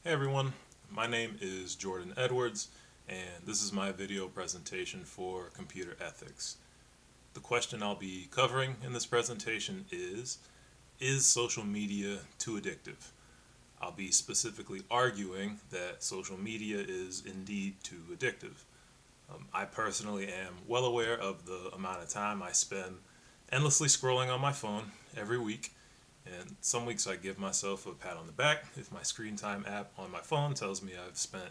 Hey everyone, my name is Jordan Edwards, and this is my video presentation for computer ethics. The question I'll be covering in this presentation is social media too addictive? I'll be specifically arguing that social media is indeed too addictive. I personally am well aware of the amount of time I spend endlessly scrolling on my phone every week, and some weeks I give myself a pat on the back if my screen time app on my phone tells me I've spent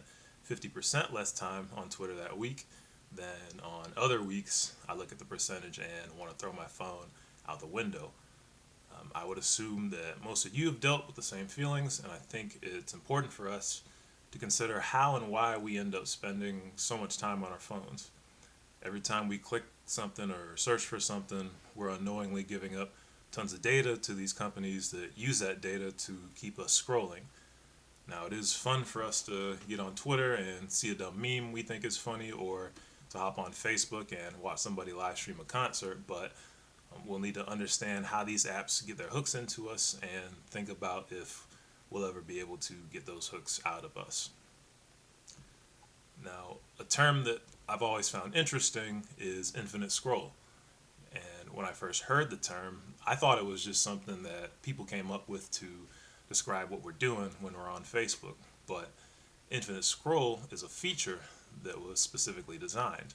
50% less time on Twitter that week. Then on other weeks, I look at the percentage and want to throw my phone out the window. I would assume that most of you have dealt with the same feelings, and I think it's important for us to consider how and why we end up spending so much time on our phones. Every time we click something or search for something, we're unknowingly giving up tons of data to these companies that use that data to keep us scrolling. Now, it is fun for us to get on Twitter and see a dumb meme we think is funny, or to hop on Facebook and watch somebody live stream a concert, but we'll need to understand how these apps get their hooks into us and think about if we'll ever be able to get those hooks out of us. Now, a term that I've always found interesting is infinite scroll. And when I first heard the term, I thought it was just something that people came up with to describe what we're doing when we're on Facebook. But infinite scroll is a feature that was specifically designed.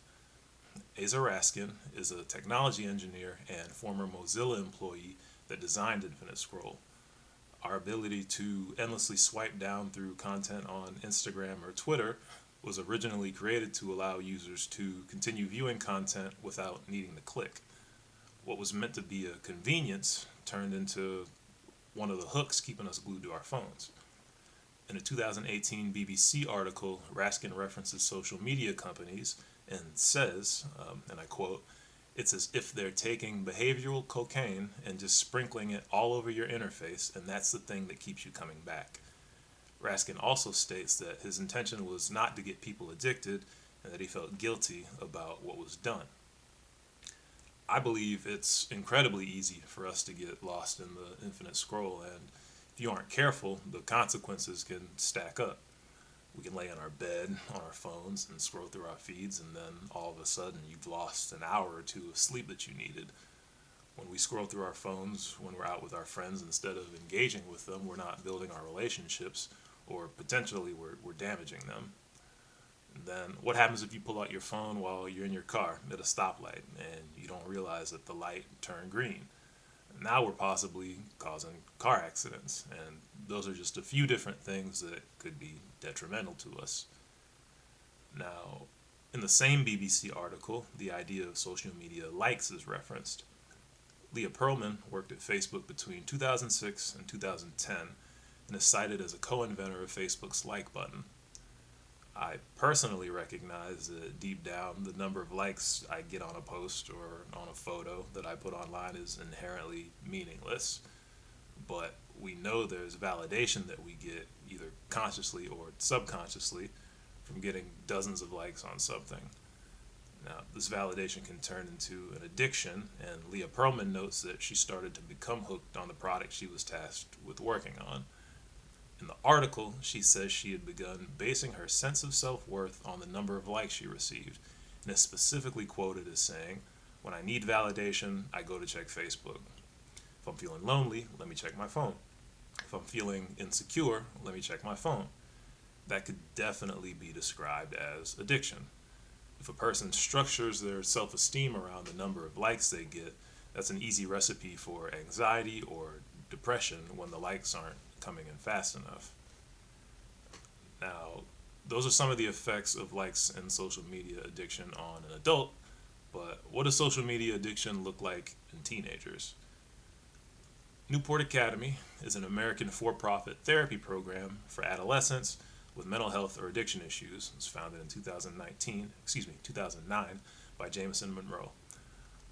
Asa Raskin is a technology engineer and former Mozilla employee that designed Infinite Scroll. Our ability to endlessly swipe down through content on Instagram or Twitter was originally created to allow users to continue viewing content without needing to click. What was meant to be a convenience turned into one of the hooks keeping us glued to our phones. In a 2018 BBC article, Raskin references social media companies and says, and I quote, "It's as if they're taking behavioral cocaine and just sprinkling it all over your interface, and that's the thing that keeps you coming back." Raskin also states that his intention was not to get people addicted and that he felt guilty about what was done. I believe it's incredibly easy for us to get lost in the infinite scroll, and if you aren't careful, the consequences can stack up. We can lay in our bed on our phones and scroll through our feeds, and then all of a sudden you've lost an hour or two of sleep that you needed. When we scroll through our phones when we're out with our friends, instead of engaging with them, we're not building our relationships, or potentially we're damaging them. And then what happens if you pull out your phone while you're in your car at a stoplight and you don't realize that the light turned green? Now we're possibly causing car accidents, and those are just a few different things that could be detrimental to us. Now, in the same BBC article, the idea of social media likes is referenced. Leah Pearlman worked at Facebook between 2006 and 2010 and is cited as a co-inventor of Facebook's like button. I personally recognize that deep down, the number of likes I get on a post or on a photo that I put online is inherently meaningless. But we know there's validation that we get, either consciously or subconsciously, from getting dozens of likes on something. Now, this validation can turn into an addiction, and Leah Pearlman notes that she started to become hooked on the product she was tasked with working on. In the article, she says she had begun basing her sense of self worth on the number of likes she received, and is specifically quoted as saying, "When I need validation, I go to check Facebook. If I'm feeling lonely, let me check my phone. If I'm feeling insecure, let me check my phone." That could definitely be described as addiction. If a person structures their self esteem around the number of likes they get, that's an easy recipe for anxiety or depression when the likes aren't coming in fast enough. Now, those are some of the effects of likes and social media addiction on an adult, but what does social media addiction look like in teenagers? Newport Academy is an American for-profit therapy program for adolescents with mental health or addiction issues. It was founded in 2009 by Jameson Monroe.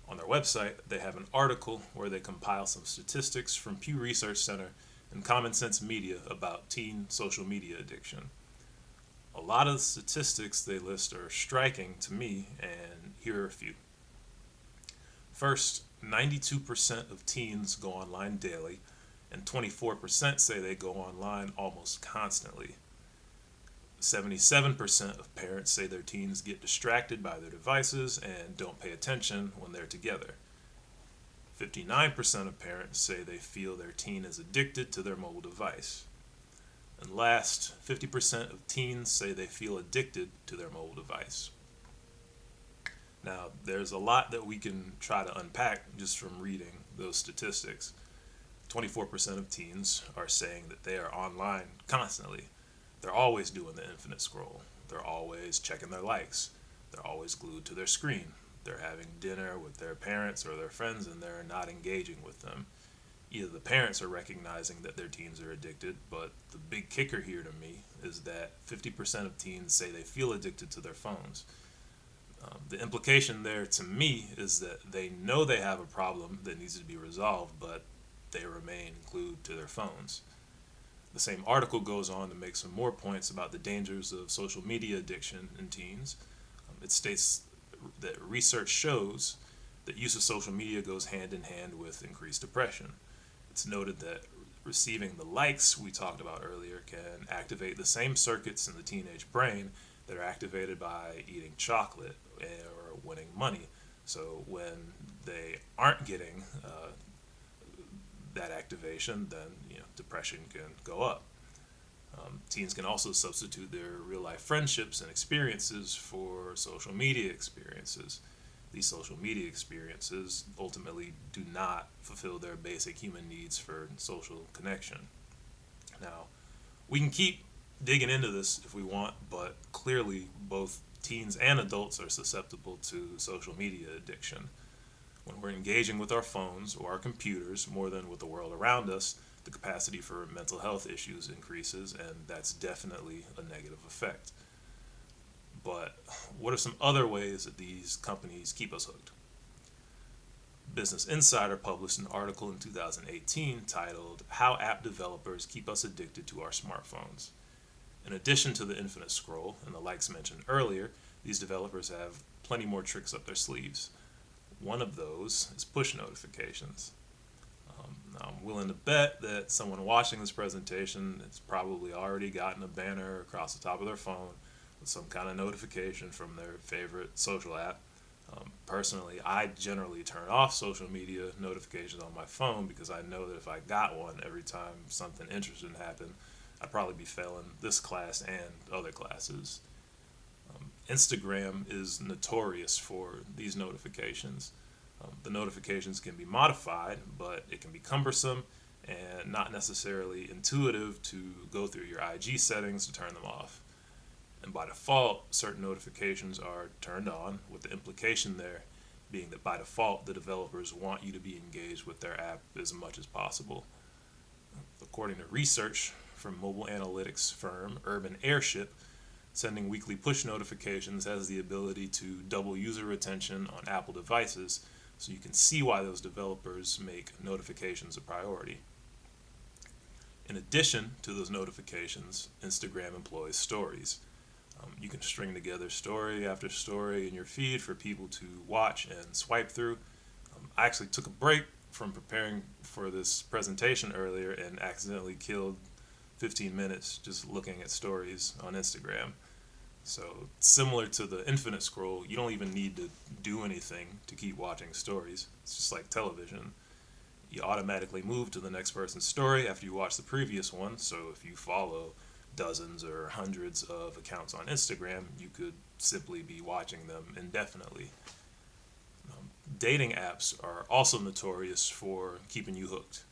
On their website, they have an article where they compile some statistics from Pew Research Center and Common Sense Media about teen social media addiction. A lot of the statistics they list are striking to me, and here are a few. First, 92% of teens go online daily, and 24% say they go online almost constantly. 77% of parents say their teens get distracted by their devices and don't pay attention when they're together. 59% of parents say they feel their teen is addicted to their mobile device. And last, 50% of teens say they feel addicted to their mobile device. Now, there's a lot that we can try to unpack just from reading those statistics. 24% of teens are saying that they are online constantly. They're always doing the infinite scroll. They're always checking their likes. They're always glued to their screen. They're having dinner with their parents or their friends and they're not engaging with them. Either the parents are recognizing that their teens are addicted, but the big kicker here to me is that 50% of teens say they feel addicted to their phones. The implication there to me is that they know they have a problem that needs to be resolved, but they remain glued to their phones. The same article goes on to make some more points about the dangers of social media addiction in teens. It states that research shows that use of social media goes hand in hand with increased depression. It's noted that receiving the likes we talked about earlier can activate the same circuits in the teenage brain that are activated by eating chocolate or winning money. So when they aren't getting that activation, then depression can go up. Teens can also substitute their real life friendships and experiences for social media experiences. These social media experiences ultimately do not fulfill their basic human needs for social connection. Now, we can keep digging into this if we want, but clearly both teens and adults are susceptible to social media addiction. When we're engaging with our phones or our computers more than with the world around us, the capacity for mental health issues increases, and that's definitely a negative effect. But what are some other ways that these companies keep us hooked? Business Insider published an article in 2018 titled "How App Developers Keep Us Addicted to Our Smartphones." In addition to the infinite scroll and the likes mentioned earlier, these developers have plenty more tricks up their sleeves. One of those is push notifications. Now, I'm willing to bet that someone watching this presentation has probably already gotten a banner across the top of their phone with some kind of notification from their favorite social app. Personally, I generally turn off social media notifications on my phone because I know that if I got one every time something interesting happened, I'd probably be failing this class and other classes. Instagram is notorious for these notifications. The notifications can be modified, but it can be cumbersome and not necessarily intuitive to go through your IG settings to turn them off. And by default, certain notifications are turned on, with the implication there being that by default, the developers want you to be engaged with their app as much as possible. According to research from mobile analytics firm Urban Airship, sending weekly push notifications has the ability to double user retention on Apple devices, so you can see why those developers make notifications a priority. In addition to those notifications, Instagram employs stories. You can string together story after story in your feed for people to watch and swipe through. I actually took a break from preparing for this presentation earlier and accidentally killed 15 minutes just looking at stories on Instagram. So similar to the infinite scroll, you don't even need to do anything to keep watching stories. It's just like television. You automatically move to the next person's story after you watch the previous one. So if you follow dozens or hundreds of accounts on Instagram, you could simply be watching them indefinitely. Dating apps are also notorious for keeping you hooked.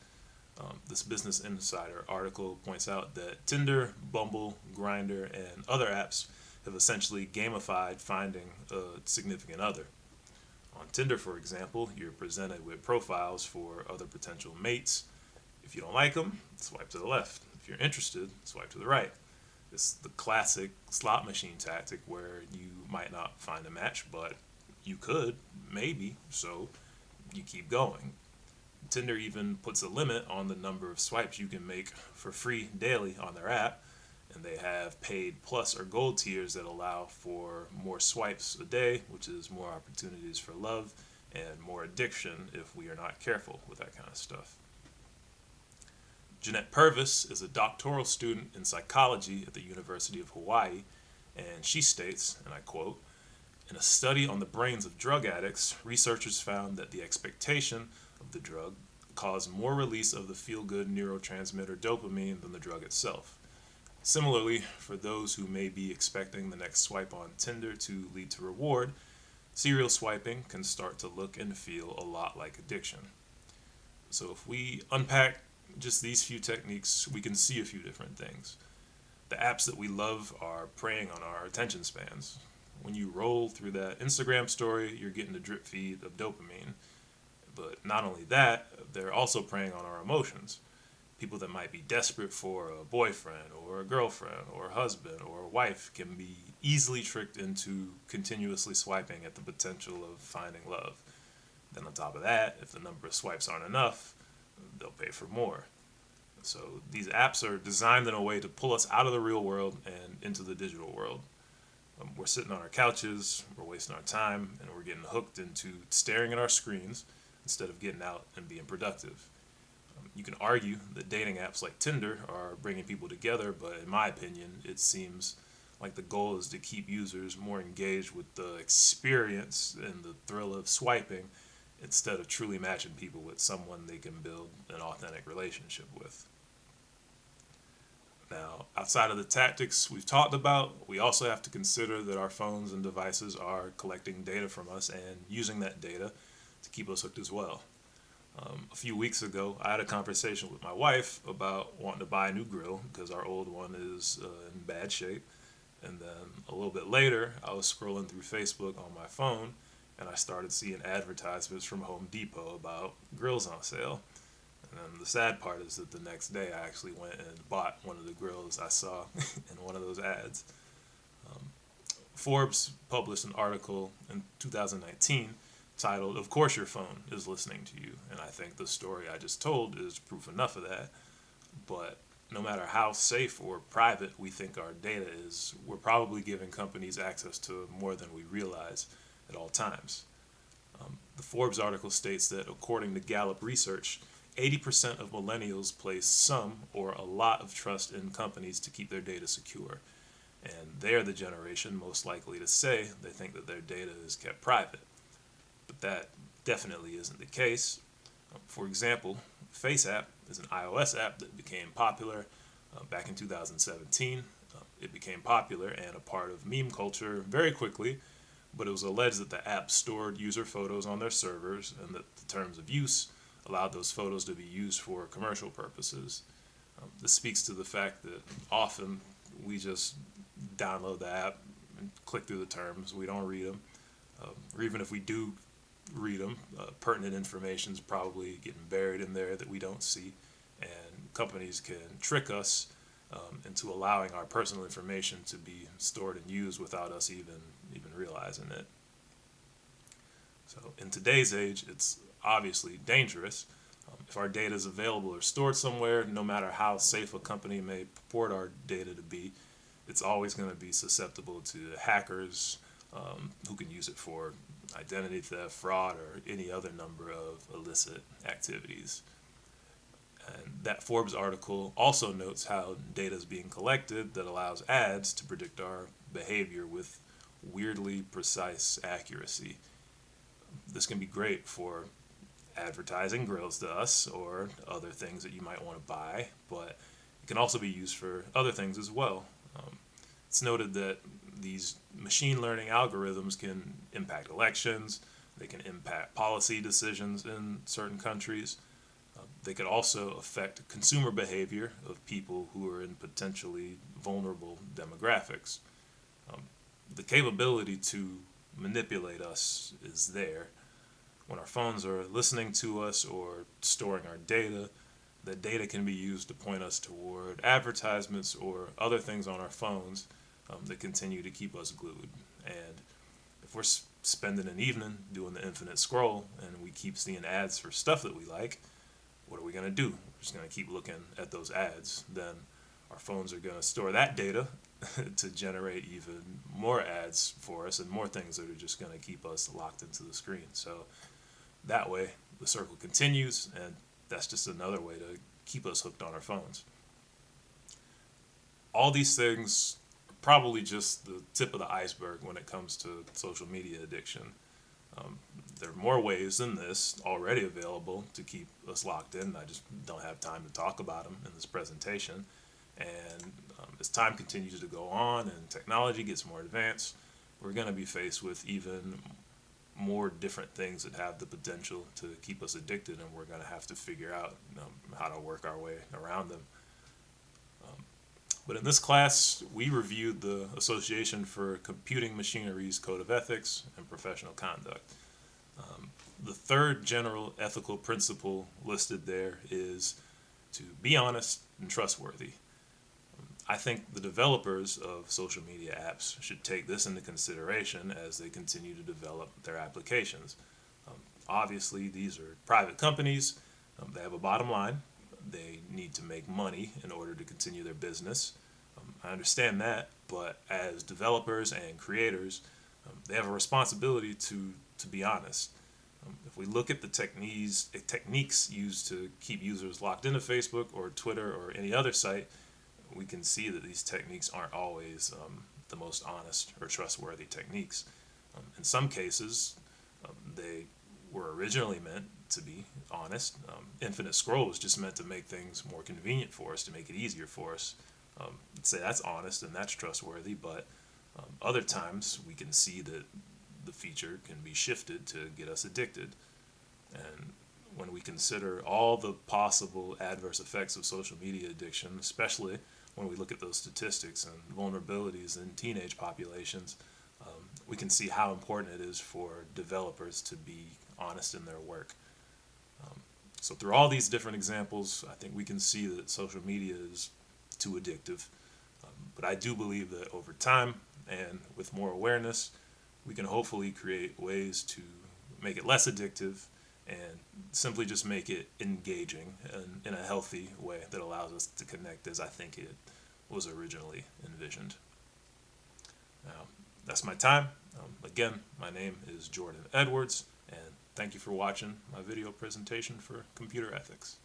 This Business Insider article points out that Tinder, Bumble, Grindr, and other apps have essentially gamified finding a significant other. On Tinder, for example, you're presented with profiles for other potential mates. If you don't like them, swipe to the left. If you're interested, swipe to the right. It's the classic slot machine tactic where you might not find a match, but you could, maybe, so you keep going. Tinder even puts a limit on the number of swipes you can make for free daily on their app, and they have paid plus or gold tiers that allow for more swipes a day, which is more opportunities for love and more addiction if we are not careful with that kind of stuff. Jeanette Purvis is a doctoral student in psychology at the University of Hawaii, and she states, and I quote, "In a study on the brains of drug addicts, researchers found that the expectation of the drug caused more release of the feel-good neurotransmitter dopamine than the drug itself. Similarly, for those who may be expecting the next swipe on Tinder to lead to reward, serial swiping can start to look and feel a lot like addiction." So if we unpack just these few techniques, we can see a few different things. The apps that we love are preying on our attention spans. When you roll through that Instagram story, you're getting a drip feed of dopamine. But not only that, they're also preying on our emotions. People that might be desperate for a boyfriend or a girlfriend or a husband or a wife can be easily tricked into continuously swiping at the potential of finding love. Then on top of that, if the number of swipes aren't enough, they'll pay for more. So these apps are designed in a way to pull us out of the real world and into the digital world. We're sitting on our couches, we're wasting our time, and we're getting hooked into staring at our screens instead of getting out and being productive. You can argue that dating apps like Tinder are bringing people together, but in my opinion, it seems like the goal is to keep users more engaged with the experience and the thrill of swiping instead of truly matching people with someone they can build an authentic relationship with. Now, outside of the tactics we've talked about, we also have to consider that our phones and devices are collecting data from us and using that data to keep us hooked as well. A few weeks ago, I had a conversation with my wife about wanting to buy a new grill because our old one is in bad shape. And then a little bit later, I was scrolling through Facebook on my phone and I started seeing advertisements from Home Depot about grills on sale. And then the sad part is that the next day I actually went and bought one of the grills I saw in one of those ads. Um, Forbes published an article in 2019 titled, "Of Course Your Phone is Listening to You." And I think the story I just told is proof enough of that. But no matter how safe or private we think our data is, we're probably giving companies access to more than we realize at all times. The Forbes article states that according to Gallup research, 80% of millennials place some or a lot of trust in companies to keep their data secure. And they're the generation most likely to say they think that their data is kept private. But that definitely isn't the case. For example, FaceApp is an iOS app that became popular back in 2017. It became popular and a part of meme culture very quickly, but it was alleged that the app stored user photos on their servers and that the terms of use allowed those photos to be used for commercial purposes. This speaks to the fact that often we just download the app and click through the terms. We don't read them. Or even if we do read them, pertinent information is probably getting buried in there that we don't see. And companies can trick us into allowing our personal information to be stored and used without us even realizing it. So in today's age, it's obviously dangerous. If our data is available or stored somewhere, no matter how safe a company may purport our data to be, it's always going to be susceptible to hackers who can use it for identity theft, fraud, or any other number of illicit activities. And that Forbes article also notes how data is being collected that allows ads to predict our behavior with weirdly precise accuracy. This can be great for advertising grills to us or other things that you might want to buy, but it can also be used for other things as well. It's noted that these machine learning algorithms can impact elections, they can impact policy decisions in certain countries. They could also affect consumer behavior of people who are in potentially vulnerable demographics. The capability to manipulate us is there. When our phones are listening to us or storing our data, that data can be used to point us toward advertisements or other things on our phones that continue to keep us glued. And if we're spending an evening doing the infinite scroll and we keep seeing ads for stuff that we like, what are we going to do? We're just going to keep looking at those ads. Then our phones are going to store that data to generate even more ads for us and more things that are just going to keep us locked into the screen. So that way, the circle continues, and that's just another way to keep us hooked on our phones. All these things are probably just the tip of the iceberg when it comes to social media addiction. Um, there are more ways than this already available to keep us locked in. I just don't have time to talk about them in this presentation. And as time continues to go on and technology gets more advanced, we're going to be faced with even more different things that have the potential to keep us addicted, and we're going to have to figure out how to work our way around them. But in this class, we reviewed the Association for Computing Machinery's Code of Ethics and Professional Conduct. The third general ethical principle listed there is to be honest and trustworthy. I think the developers of social media apps should take this into consideration as they continue to develop their applications. Obviously, these are private companies. They have a bottom line. They need to make money in order to continue their business. I understand that, but as developers and creators, they have a responsibility to be honest. If we look at the techniques used to keep users locked into Facebook or Twitter or any other site, we can see that these techniques aren't always the most honest or trustworthy techniques. In some cases, they were originally meant to be honest. Infinite scroll was just meant to make things more convenient for us, to make it easier for us. Say that's honest and that's trustworthy, but other times we can see that the feature can be shifted to get us addicted. And when we consider all the possible adverse effects of social media addiction, especially when we look at those statistics and vulnerabilities in teenage populations, we can see how important it is for developers to be honest in their work. So through all these different examples, I think we can see that social media is too addictive. But I do believe that over time and with more awareness, we can hopefully create ways to make it less addictive and simply just make it engaging and in a healthy way that allows us to connect as I think it was originally envisioned. Now, that's my time. Again, my name is Jordan Edwards, and thank you for watching my video presentation for computer ethics.